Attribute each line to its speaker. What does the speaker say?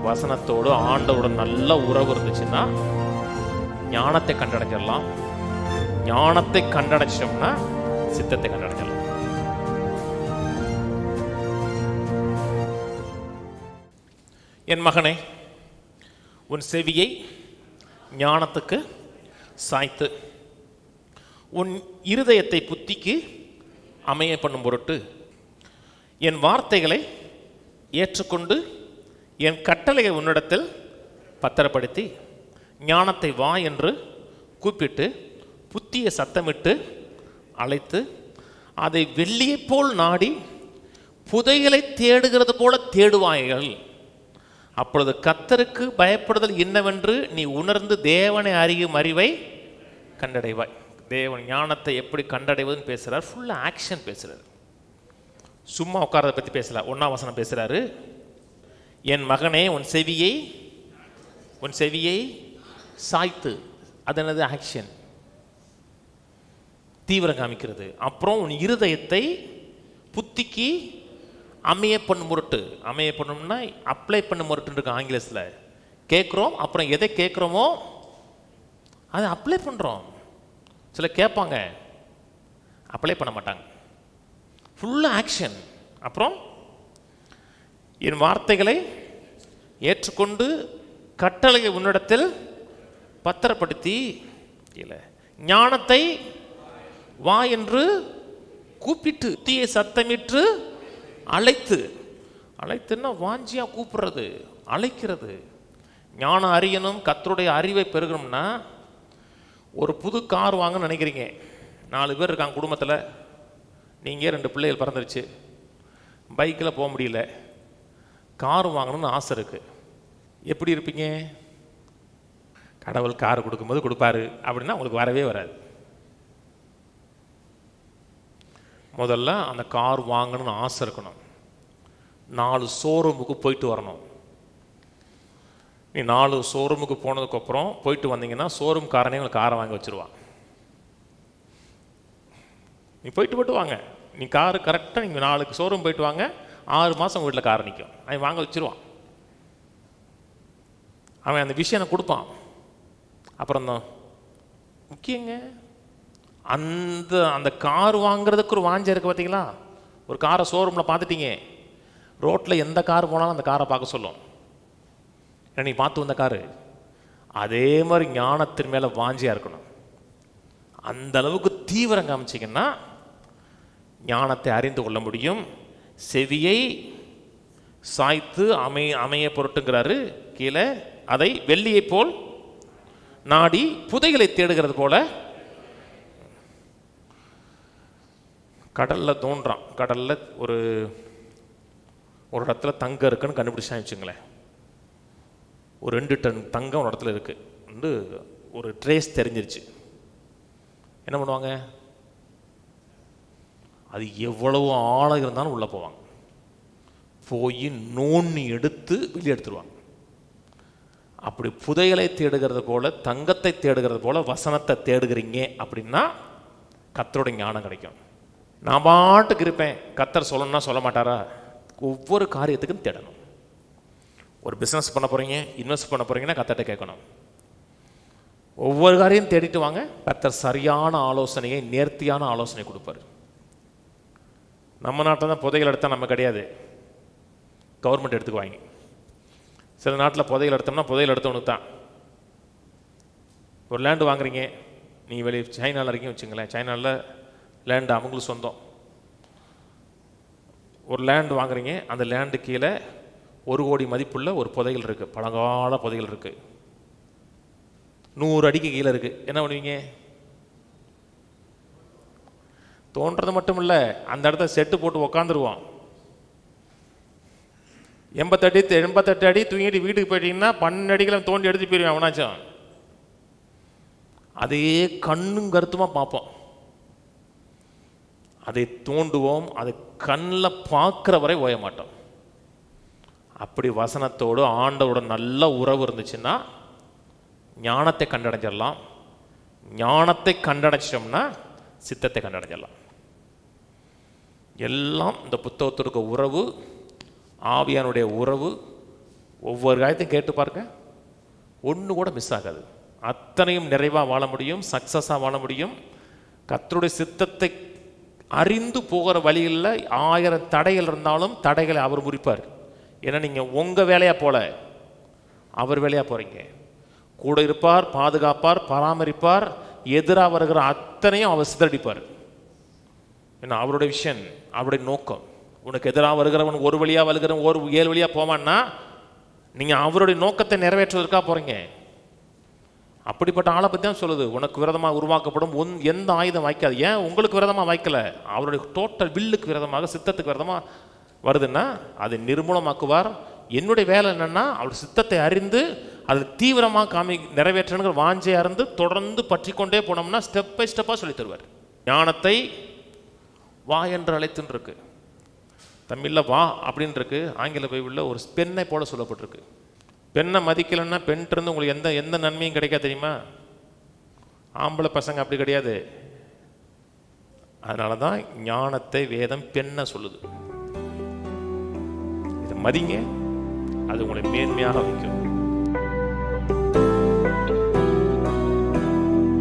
Speaker 1: வசனத்தோடு ஆண்டவோட நல்ல உறவு இருந்துச்சுன்னா ஞானத்தை கண்டடைஞ்சிடலாம். ஞானத்தை கண்டடைச்சோம்னா சித்தத்தை கண்டடைஞ்சிடலாம். என் மகனே, உன் செவியை ஞானத்துக்கு சாய்த்து உன் இருதயத்தை புத்திக்கு அமைய பண்ணும் பொருட்டு என் வார்த்தைகளை ஏற்றுக்கொண்டு என் கட்டளையை உன்னிடத்தில் பத்திரப்படுத்தி ஞானத்தை வா என்று கூப்பிட்டு புத்தியை சத்தமிட்டு அழைத்து அதை வெள்ளியைப் போல் நாடி புதையலை தேடுகிறது போல தேடுவாய்கள். அப்பொழுது கர்த்தருக்கு பயப்படுதல் என்னவென்று நீ உணர்ந்து தேவனை அறியும் அறிவை கண்டடைவாய். தேவன் ஞானத்தை எப்படி கண்டடைவதுன்னு பேசுகிறார். ஃபுல்லாக ஆக்ஷன் பேசுகிறார். சும்மா உட்காரதை பற்றி பேசல. 1ஆம் வசனம் பேசுகிறாரு, என் மகனே உன் செவியை சாய்த்து. அது என்னது? ஆக்ஷன், தீவிரம் காமிக்கிறது. அப்புறம் உன் இருதயத்தை புத்திக்கு அமைய பண்ணும் பொருட்டு. அமைய பண்ணணும்னா அப்ளை பண்ணும் பொருட்டுன்னு இருக்கு ஆங்கிலத்தில். கேட்குறோம், அப்புறம் எதை கேட்குறோமோ அதை அப்ளை பண்ணுறோம். சில கேட்பாங்க, அப்ளை பண்ண மாட்டாங்க. ஃபுல்லாக ஆக்ஷன். அப்புறம் என் வார்த்தைகளை ஏற்றுக்கொண்டு கட்டளையை உன்னிடத்தில் பத்திரப்படுத்தி இல்லை ஞானத்தை வா என்று கூப்பிட்டு தீயை சத்தமிட்டு அழைத்துன்னா வாஞ்சியா கூப்பிடுறது, அழைக்கிறது. ஞானம் அறியணும், கர்த்தருடைய அறிவை பெருகணும்னா ஒரு புது கார் வாங்கன்னு நினைக்கிறீங்க. 4 பேர் இருக்காங்க குடும்பத்தில். நீங்கள் 2 பிள்ளைகள் பிறந்துருச்சு, பைக்கில் போக முடியல, கார் வாங்கணும்னு ஆசை இருக்குது. எப்படி இருப்பீங்க? கடவுள் கார் கொடுக்கும்போது கொடுப்பாரு அப்படின்னா உங்களுக்கு வரவே வராது. முதல்ல அந்த கார் வாங்கணும்னு ஆசை இருக்கணும். 4 ஷோரூமுக்கு போயிட்டு வரணும். நீ 4 ஷோரூமுக்கு போனதுக்கப்புறம் போயிட்டு வந்தீங்கன்னா ஷோரூம்காரனே உங்களுக்கு காரை வாங்கி வச்சுருவான். நீ போயிட்டு வாங்க. நீ காரு கரெக்டாக நீங்கள் 4 ஷோரூம் போயிட்டு வாங்க, 6 மாதம் உங்கள் வீட்டில் கார் நிற்கும். அவன் வாங்க வச்சுருவான். அவன் அந்த விஷயம் கொடுப்பான். அப்புறம் தான் முக்கியங்க, அந்த கார் வாங்குறதுக்கு ஒரு வாஞ்சை இருக்குது பார்த்தீங்களா? ஒரு காரை ஷோரூமில் பார்த்துட்டீங்க, ரோட்டில் எந்த கார் போனாலும் அந்த காரை பார்க்க சொல்லும். ஏன்னா நீ பார்த்து வந்த காரு. அதே மாதிரி ஞானத்தின் மேலே வாஞ்சியாக இருக்கணும். அந்த அளவுக்கு தீவிரம் காமிச்சிங்கன்னா ஞானத்தை அறிந்து கொள்ள முடியும். செவியை சாய்த்து அமைய பொருட்டுங்கிறாரு கீழே. அதை வெள்ளியை போல் நாடி புதைகளை தேடுகிறது போல. கடலில் தோன்றான். கடலில் ஒரு இடத்துல தங்கம் இருக்குன்னு கண்டுபிடிச்சா வச்சுங்களேன். ஒரு 2 டன் தங்கம் ஒரு இடத்துல இருக்குது வந்து ஒரு ட்ரேஸ் தெரிஞ்சிருச்சு. என்ன பண்ணுவாங்க? அது எவ்வளவு ஆழம் இருந்தாலும் உள்ளே போவாங்க. போய் நோண்டி எடுத்து வெளியே எடுத்துருவாங்க. அப்படி புதையலை தேடுகிறது போல, தங்கத்தை தேடுகிறது போல வசனத்தை தேடுகிறீங்க அப்படின்னா கர்த்தருடைய ஞானம் கிடைக்கும். நான் பாட்டுக்கு இருப்பேன், கர்த்தர் சொல்லணும்னா சொல்ல மாட்டாரா? ஒவ்வொரு காரியத்துக்கும் தேடணும். ஒரு பிஸ்னஸ் பண்ண போகிறீங்க, இன்வெஸ்ட் பண்ண போகிறீங்கன்னா கர்த்தர்கிட்ட கேட்கணும். ஒவ்வொரு காரியம் தேடிட்டு வாங்க, கர்த்தர் சரியான ஆலோசனையை, நேர்த்தியான ஆலோசனை கொடுப்பார். நம்ம நாட்டில் தான் புதையல் எடுத்தால் நம்ம கிடையாது, கவர்மெண்ட் எடுத்துக்குவாங்க. சில நாட்டில் புதையல் எடுத்தோம்னா புதையல் எடுத்தவனுக்கு தான். ஒரு லேண்டு வாங்குறீங்க, நீங்கள் வெளியே சைனாவில் இருக்கீங்க வச்சுங்களேன். சைனாவில் லேண்டு அவங்களுக்கு சொந்தம். ஒரு லேண்டு வாங்குறீங்க, அந்த லேண்டு கீழே 1 கோடி மதிப்புள்ள ஒரு புதையல் இருக்குது, பழங்கால புதையல் இருக்குது, 100 அடிக்கு கீழே இருக்குது. என்ன பண்ணுவீங்க? தோன்றது மட்டும் இல்லை, அந்த இடத்த செட்டு போட்டு உக்காந்துருவோம். 88 அடி தூங்கிட்டு வீட்டுக்கு போயிட்டீங்கன்னா 12 அடிகளை தோண்டி எடுத்து போயிடுவேன் அவனாச்சும். அதையே கண்ணும் கருத்துமாக பார்ப்போம். அதை தோண்டுவோம், அதை கண்ணில் பார்க்குற வரை ஓய மாட்டோம். அப்படி வசனத்தோடு ஆண்டவோட நல்ல உறவு இருந்துச்சுன்னா ஞானத்தை கண்டடைஞ்சிடலாம். ஞானத்தை கண்டடைச்சோம்னா சித்தத்தை கண்டடைஞ்சிடலாம். எல்லாம் இந்த புத்தகத்திற்கு உறவு, ஆவியானுடைய உறவு, ஒவ்வொரு காரியத்தையும் கேட்டு பாருங்க, ஒன்று கூட மிஸ் ஆகாது. அத்தனையும் நிறைவாக வாழ முடியும், சக்ஸஸாக வாழ முடியும். கர்த்தருடைய சித்தத்தை அறிந்து போகிற வழியில் 1000 தடைகள் இருந்தாலும் தடைகளை அவர் முறிப்பார். ஏன்னா நீங்கள் உங்கள் வேலையாக போல அவர் வேலையாக போகிறீங்க. கூட இருப்பார், பாதுகாப்பார், பராமரிப்பார். எதிராக வருகிற அத்தனையும் அவர் சிதறடிப்பார். ஏன்னா அவருடைய விஷன், அவருடைய நோக்கம். உனக்கு எதிராக வருகிறவன் ஒரு வழியாக வருகிறவன் ஒரு 7 வழியாக போவான்னா நீங்கள் அவருடைய நோக்கத்தை நிறைவேற்றுவதற்காக போகிறீங்க. அப்படிப்பட்ட ஆளை பற்றி தான் சொல்லுது, உனக்கு விரதமாக உருவாக்கப்படும் எந்த ஆயுதம் வாய்க்காது. ஏன் உங்களுக்கு விரதமாக வாய்க்கலை? அவருடைய டோட்டல் வில்லுக்கு விரதமாக, சித்தத்துக்கு விரதமாக வருதுன்னா அதை நிர்மூலமாக்குவார். என்னுடைய வேலை என்னென்னா அவர் சித்தத்தை அறிந்து அதை தீவிரமாக நிறைவேற்றணுங்கிற வாஞ்சையாக இருந்து தொடர்ந்து பற்றி கொண்டே போனோம்னா ஸ்டெப் பை ஸ்டெப்பாக சொல்லி தருவார். ஞானத்தை வா என்று அழைத்துன்னு இருக்கு, தமிழில் வா அப்படின்னு இருக்கு. ஆங்கில பைபிளில் ஒரு பெண்ணை போல சொல்லப்பட்டிருக்கு. பெண்ணை மதிக்கலைன்னா பெண்ணிருந்து உங்களுக்கு எந்த நன்மையும் கிடைக்காது தெரியுமா? ஆம்பளை பசங்க அப்படி கிடையாது. அதனால தான் ஞானத்தை வேதம் பெண்ணை சொல்லுது. இதை மதிங்க, அது உங்களை மேன்மையாக வைக்கும்.